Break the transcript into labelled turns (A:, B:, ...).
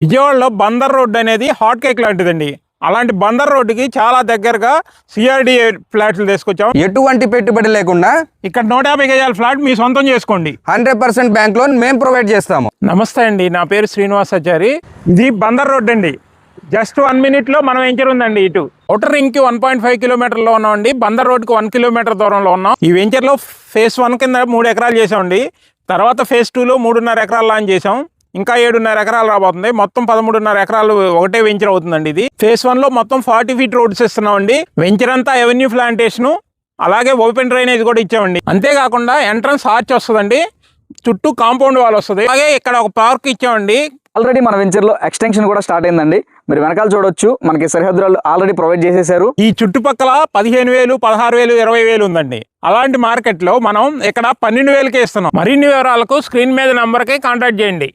A: విజయవాడలో బందర్ రోడ్ అనేది hot cake లాంటిదండి. అలాంటి బందర్ రోడ్డుకి చాలా దగ్గరగా సిఆర్డిఏ ఫ్లాట్లు తీసుకొచ్చాం.
B: ఎటువంటి పెట్టుబడి లేకుండా
A: ఇక్కడ 150 గజాల ఫ్లాట్ మీ సొంతం చేసుకోండి.
B: 100% బ్యాంక్ లోన్ మేము ప్రొవైడ్ చేస్తాము.
A: నమస్తే అండి, నా పేరు శ్రీనివాసాచారి. ఇది బందర్ రోడ్ అండి. జస్ట్ 1 minute మనం వెంచర్ ఉందండి. ఇటు అవుటర్ రింగ్ కి 1.5 కిలోమీటర్లో ఉన్నామండి. బందర్ రోడ్కి 1 కిలోమీటర్ దూరంలో ఉన్నాం. ఈ వెంచర్లో ఫేజ్ 1 కింద 3 ఎకరాలు చేసామండి. తర్వాత ఫేజ్ 2లో 3.5 ఎకరాలు లాంచ్ చేసాం. ఇంకా 7.5 ఎకరాలు రాబోతుంది. మొత్తం 13.5 ఎకరాలు ఒకటే వెంచర్ అవుతుందండి. ఇది ఫేజ్ 1లో మొత్తం 40 feet రోడ్స్ ఇస్తున్నామండి. వెంచర్ అంతా ఎవెన్యూ ప్లాంటేషన్, అలాగే ఓపెన్ డ్రైనేజ్ కూడా ఇచ్చామండి. అంతేకాకుండా ఎంట్రన్స్ ఆర్చ్ వస్తుందండి, చుట్టూ కాంపౌండ్ వాల్ వస్తుంది. అలాగే ఇక్కడ ఒక పార్క్ ఇచ్చామండి.
C: ఆల్రెడీ మన వెంచర్లో ఎక్స్టెన్షన్ కూడా స్టార్ట్ అయిందండి. మీరు వెనకాల చూడొచ్చు, మనకి సరిహద్దులు ఆల్రెడీ ప్రొవైడ్ చేసేసారు.
A: ఈ చుట్టుపక్కల 15,000, 16,000, 20,000 ఉందండి. అలాంటి మార్కెట్లో మనం ఇక్కడ 12,000కే ఇస్తున్నాం. మరిన్ని వివరాలకు స్క్రీన్ మీద నంబర్కి కాంటాక్ట్ చేయండి.